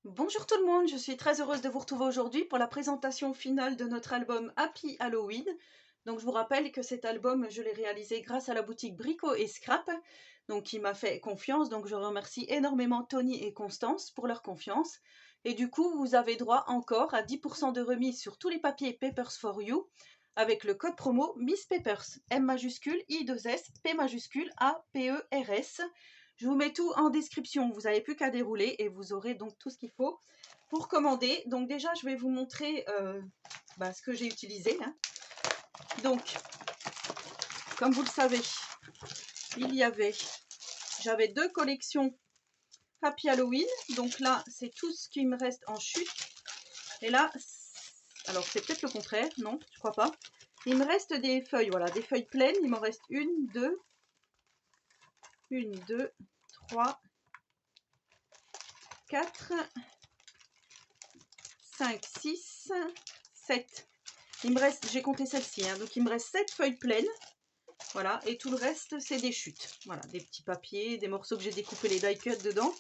Bonjour tout le monde, je suis très heureuse de vous retrouver aujourd'hui pour la présentation finale de notre album Happy Halloween. Donc je vous rappelle que cet album, je l'ai réalisé grâce à la boutique Brico et Scrap, donc qui m'a fait confiance. Donc je remercie énormément Tony et Constance pour leur confiance. Et du coup, vous avez droit encore à 10% de remise sur tous les papiers Papers for You avec le code promo Miss Papers, M majuscule, I2S, P majuscule, A, P, E, R, S. Je vous mets tout en description, vous n'avez plus qu'à dérouler et vous aurez donc tout ce qu'il faut pour commander. Donc déjà, je vais vous montrer ce que j'ai utilisé. Donc, comme vous le savez, j'avais deux collections Happy Halloween. Donc là, c'est tout ce qui me reste en chute. Et là, alors c'est peut-être le contraire, non, je crois pas. Il me reste des feuilles, voilà, des feuilles pleines. Il m'en reste une, deux, 3, 4, 5, 6, 7. Il me reste, j'ai compté celle-ci, donc il me reste 7 feuilles pleines. Voilà, et tout le reste, c'est des chutes. Voilà, des petits papiers, des morceaux que j'ai découpés, les die cuts dedans,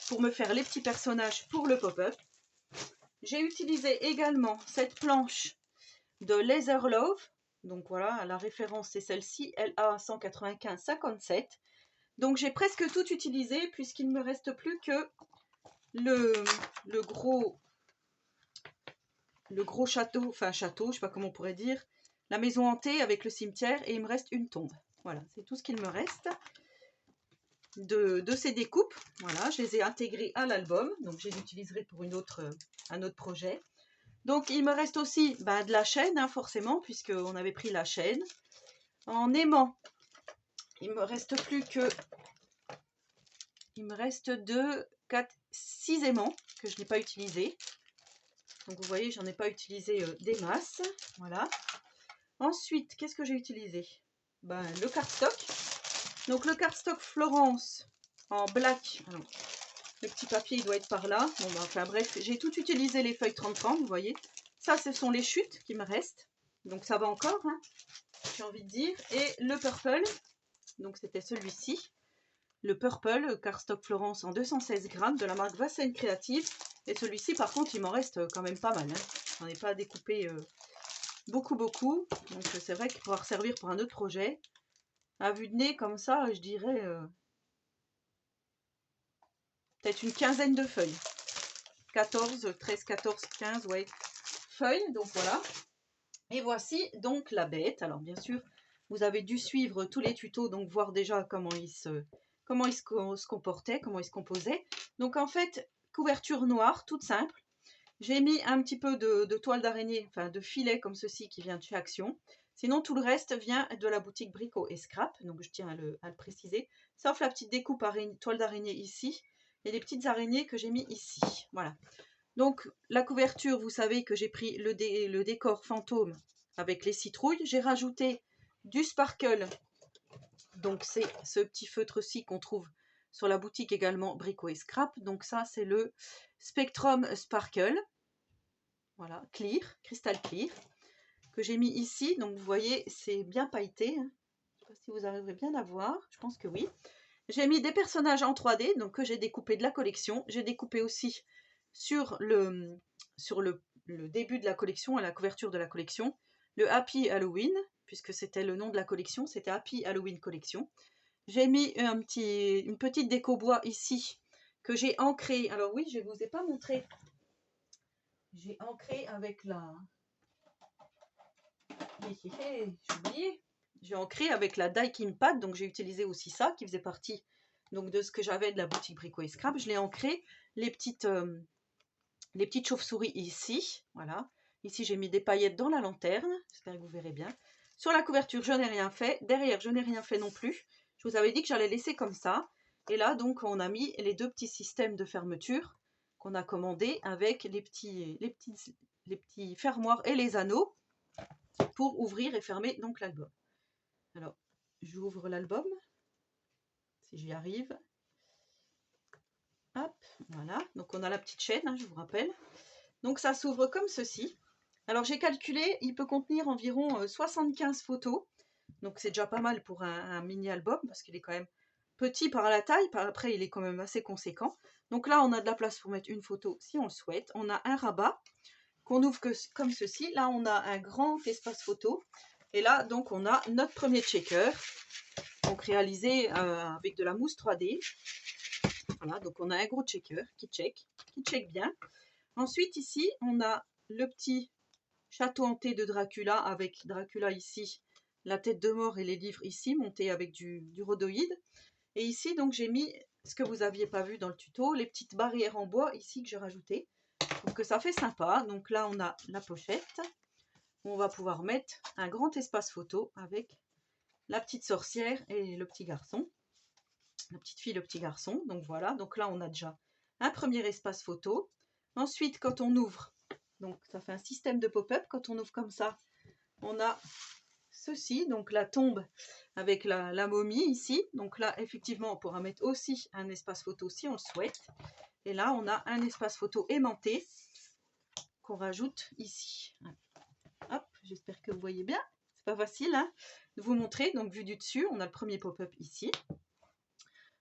pour me faire les petits personnages pour le pop-up. J'ai utilisé également cette planche de Laser Love. Donc voilà, la référence c'est celle-ci, LA 195-57. Donc j'ai presque tout utilisé, puisqu'il ne me reste plus que le gros château, enfin château, je sais pas comment on pourrait dire, la maison hantée avec le cimetière, et il me reste une tombe. Voilà, c'est tout ce qu'il me reste de ces découpes. Voilà, je les ai intégrées à l'album, donc je les utiliserai pour un autre projet. Donc il me reste aussi de la chaîne, forcément, puisqu'on avait pris la chaîne. En aimant, il me reste 2, 4, 6 aimants que je n'ai pas utilisés. Donc vous voyez, j'en ai pas utilisé des masses. Voilà. Ensuite, qu'est-ce que j'ai utilisé? Le cardstock. Donc le cardstock Florence en black. Alors, le petit papier, il doit être par là. Bon, enfin bref, j'ai tout utilisé les feuilles 30-30, vous voyez. Ça, ce sont les chutes qui me restent. Donc ça va encore, j'ai envie de dire. Et le purple, donc c'était celui-ci. Le purple, cardstock Florence en 216 grammes de la marque Vassen Creative. Et celui-ci, par contre, il m'en reste quand même pas mal. J'en ai pas découpé beaucoup. Donc c'est vrai qu'il pourra servir pour un autre projet. À vue de nez, comme ça, je dirais peut-être une quinzaine de feuilles. 13, 14, 15, ouais, feuilles. Donc voilà. Et voici donc la bête. Alors bien sûr, vous avez dû suivre tous les tutos, donc voir déjà comment il se comportait, comment il se composait. Donc en fait, couverture noire, toute simple. J'ai mis un petit peu de toile d'araignée, enfin de filet comme ceci qui vient de chez Action. Sinon, tout le reste vient de la boutique Brico et Scrap, donc je tiens à le préciser. Sauf la petite découpe toile d'araignée ici, et les petites araignées que j'ai mis ici. Voilà. Donc, la couverture, vous savez que j'ai pris le décor fantôme avec les citrouilles. J'ai rajouté du sparkle. Donc, c'est ce petit feutre-ci qu'on trouve sur la boutique également Brico et Scrap. Donc, ça, c'est le Spectrum Sparkle. Voilà, clear, cristal clear, que j'ai mis ici. Donc, vous voyez, c'est bien pailleté. Je ne sais pas si vous arriverez bien à voir. Je pense que oui. J'ai mis des personnages en 3D, donc que j'ai découpé de la collection. J'ai découpé aussi sur le début de la collection, à la couverture de la collection, le Happy Halloween, puisque c'était le nom de la collection, c'était Happy Halloween Collection. J'ai mis une petite déco bois ici, que j'ai ancré. Alors oui, je ne vous ai pas montré. J'ai ancré avec la... J'ai oublié. J'ai ancré avec la Daikin Pad, donc j'ai utilisé aussi ça, qui faisait partie donc de ce que j'avais de la boutique Brico et Scrap. Je l'ai ancré, les petites chauves-souris ici, voilà. Ici, j'ai mis des paillettes dans la lanterne, j'espère que vous verrez bien. Sur la couverture, je n'ai rien fait. Derrière, je n'ai rien fait non plus. Je vous avais dit que j'allais laisser comme ça. Et là, donc, on a mis les deux petits systèmes de fermeture qu'on a commandés avec les petits fermoirs et les anneaux pour ouvrir et fermer donc l'album. Alors, j'ouvre l'album, si j'y arrive. Hop, voilà. Donc, on a la petite chaîne, je vous rappelle. Donc, ça s'ouvre comme ceci. Alors, j'ai calculé, il peut contenir environ 75 photos. Donc, c'est déjà pas mal pour un mini-album, parce qu'il est quand même petit par la taille. Après, il est quand même assez conséquent. Donc là, on a de la place pour mettre une photo si on le souhaite. On a un rabat qu'on ouvre comme ceci. Là, on a un grand espace photo. Et là, donc, on a notre premier checker. Donc, réalisé avec de la mousse 3D. Voilà, donc on a un gros checker qui check bien. Ensuite, ici, on a le petit château hanté de Dracula avec Dracula ici, la tête de mort et les livres ici, montés avec du rhodoïde. Et ici, donc, j'ai mis ce que vous n'aviez pas vu dans le tuto, les petites barrières en bois ici que j'ai rajoutées. Je trouve que ça fait sympa. Donc là, on a la pochette. On va pouvoir mettre un grand espace photo avec la petite sorcière et le petit garçon. La petite fille, le petit garçon. Donc voilà. Donc là, on a déjà un premier espace photo. Ensuite, quand on ouvre, donc ça fait un système de pop-up. Quand on ouvre comme ça, on a ceci, donc la tombe avec la momie ici. Donc là, effectivement, on pourra mettre aussi un espace photo si on le souhaite. Et là, on a un espace photo aimanté qu'on rajoute ici. Hop, j'espère que vous voyez bien. C'est pas facile hein, de vous montrer. Donc, vu du dessus, on a le premier pop-up ici.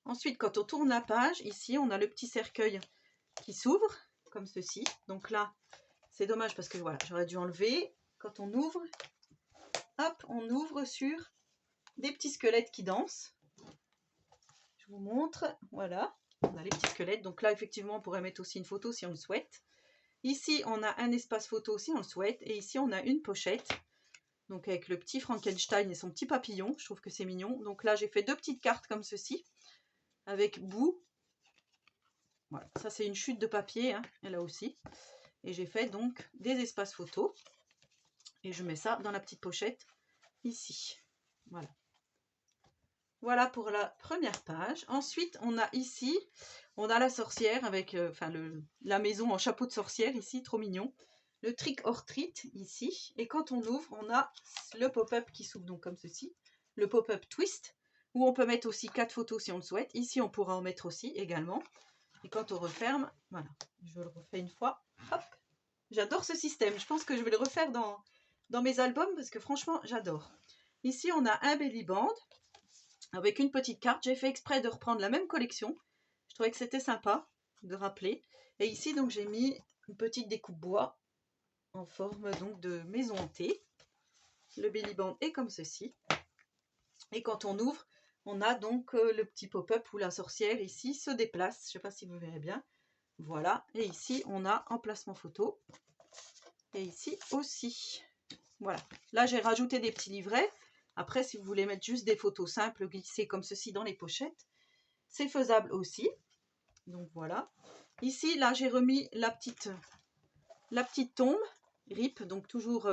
Ensuite, quand on tourne la page, ici, on a le petit cercueil qui s'ouvre, comme ceci. Donc là, c'est dommage parce que voilà, j'aurais dû enlever. Quand on ouvre, hop, on ouvre sur des petits squelettes qui dansent. Je vous montre, voilà, on a les petits squelettes. Donc là, effectivement, on pourrait mettre aussi une photo si on le souhaite. Ici, on a un espace photo si on le souhaite. Et ici, on a une pochette. Donc avec le petit Frankenstein et son petit papillon. Je trouve que c'est mignon. Donc là, j'ai fait deux petites cartes comme ceci. Avec bout. Voilà, ça c'est une chute de papier. Hein, elle a aussi. Et j'ai fait donc des espaces photos. Et je mets ça dans la petite pochette ici. Voilà. Voilà pour la première page. Ensuite, on a ici, on a la sorcière avec la maison en chapeau de sorcière ici, trop mignon. Le trick or treat ici. Et quand on ouvre, on a le pop-up qui s'ouvre donc comme ceci. Le pop-up twist, où on peut mettre aussi 4 photos si on le souhaite. Ici, on pourra en mettre aussi également. Et quand on referme, voilà, je le refais une fois. Hop, j'adore ce système. Je pense que je vais le refaire dans mes albums parce que franchement, j'adore. Ici, on a un belly band avec une petite carte. J'ai fait exprès de reprendre la même collection. Je trouvais que c'était sympa de rappeler. Et ici, donc, j'ai mis une petite découpe bois en forme donc de maison hantée. Le belly band est comme ceci. Et quand on ouvre, on a donc le petit pop-up où la sorcière ici se déplace. Je ne sais pas si vous verrez bien. Voilà. Et ici, on a emplacement photo. Et ici aussi. Voilà. Là, j'ai rajouté des petits livrets. Après, si vous voulez mettre juste des photos simples, glissées comme ceci dans les pochettes, c'est faisable aussi. Donc voilà. Ici, là, j'ai remis la petite tombe, RIP, donc toujours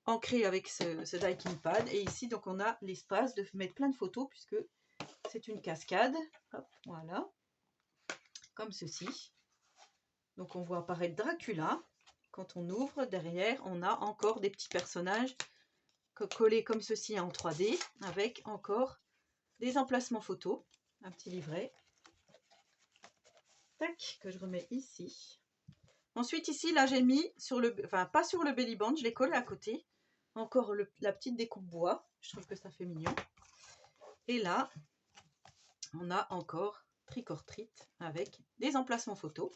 ancrée avec ce Daikin Pad. Et ici, donc, on a l'espace de mettre plein de photos puisque c'est une cascade. Hop, voilà. Comme ceci. Donc, on voit apparaître Dracula. Quand on ouvre, derrière, on a encore des petits personnages collés comme ceci en 3D avec encore des emplacements photos. Un petit livret. Tac, que je remets ici. Ensuite, ici, là, j'ai mis sur le, enfin, pas sur le belly band, je l'ai collé à côté. Encore la petite découpe bois. Je trouve que ça fait mignon. Et là, on a encore trick or treat avec des emplacements photos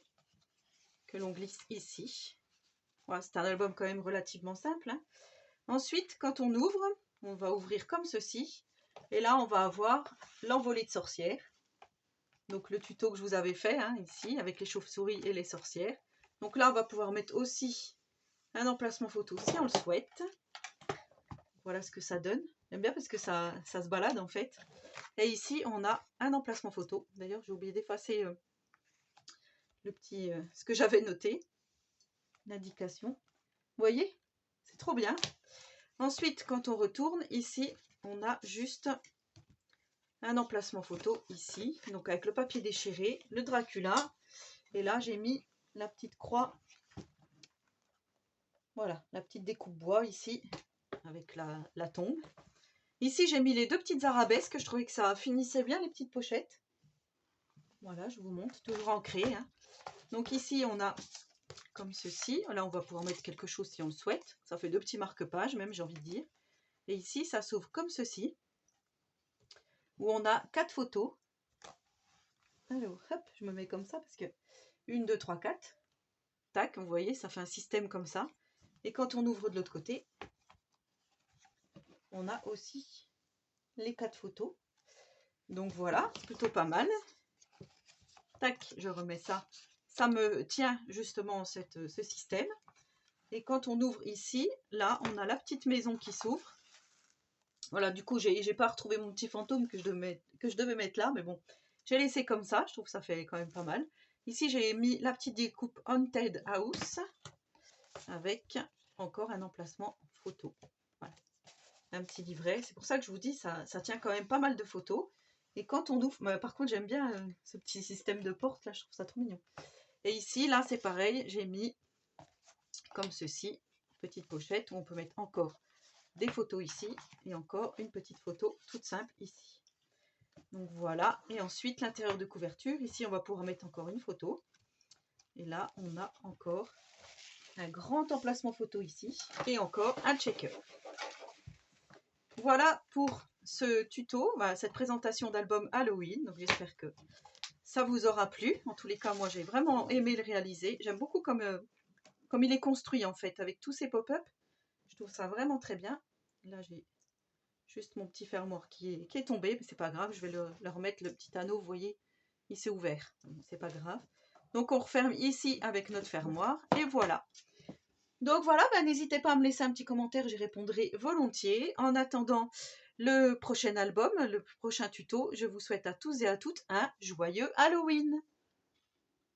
que l'on glisse ici. Voilà, c'est un album quand même relativement simple. Hein. Ensuite, quand on ouvre, on va ouvrir comme ceci. Et là, on va avoir l'envolée de sorcières. Donc, le tuto que je vous avais fait hein, ici, avec les chauves-souris et les sorcières. Donc là, on va pouvoir mettre aussi un emplacement photo si on le souhaite. Voilà ce que ça donne. J'aime bien parce que ça se balade en fait. Et ici, on a un emplacement photo. D'ailleurs, j'ai oublié d'effacer le petit, ce que j'avais noté. L'indication. Vous voyez? C'est trop bien. Ensuite, quand on retourne, ici, on a juste un emplacement photo ici. Donc avec le papier déchiré, le Dracula. Et là, j'ai mis la petite croix. Voilà, la petite découpe bois ici, avec la tombe. Ici, j'ai mis les deux petites arabesques. Je trouvais que ça finissait bien les petites pochettes. Voilà, je vous montre, toujours ancré. Hein. Donc ici, on a comme ceci. Là, on va pouvoir mettre quelque chose si on le souhaite. Ça fait deux petits marque-pages, même, j'ai envie de dire. Et ici, ça s'ouvre comme ceci, où on a 4 photos. Alors, hop, je me mets comme ça parce que 1, 2, 3, 4. Tac, vous voyez, ça fait un système comme ça. Et quand on ouvre de l'autre côté, on a aussi les 4 photos. Donc voilà, c'est plutôt pas mal. Tac, je remets ça. Ça me tient justement ce système. Et quand on ouvre ici, là, on a la petite maison qui s'ouvre. Voilà, du coup, j'ai pas retrouvé mon petit fantôme que je devais mettre là, mais bon, j'ai laissé comme ça. Je trouve que ça fait quand même pas mal. Ici, j'ai mis la petite découpe Haunted House avec encore un emplacement photo. Voilà, un petit livret. C'est pour ça que je vous dis, ça tient quand même pas mal de photos. Et quand on ouvre, par contre, j'aime bien ce petit système de porte là, je trouve ça trop mignon. Et ici, là, c'est pareil, j'ai mis comme ceci, petite pochette où on peut mettre encore des photos ici et encore une petite photo toute simple ici. Donc voilà, et ensuite l'intérieur de couverture, ici on va pouvoir mettre encore une photo. Et là, on a encore un grand emplacement photo ici et encore un checker. Voilà pour ce tuto, cette présentation d'album Halloween. Donc j'espère que ça vous aura plu. En tous les cas, moi j'ai vraiment aimé le réaliser. J'aime beaucoup comme il est construit en fait, avec tous ces pop-up. Je trouve ça vraiment très bien. Là j'ai juste mon petit fermoir qui est tombé, mais c'est pas grave. Je vais le remettre, le petit anneau, vous voyez, il s'est ouvert. C'est pas grave. Donc on referme ici avec notre fermoir et voilà. Donc voilà, n'hésitez pas à me laisser un petit commentaire, j'y répondrai volontiers. En attendant le prochain album, le prochain tuto, je vous souhaite à tous et à toutes un joyeux Halloween!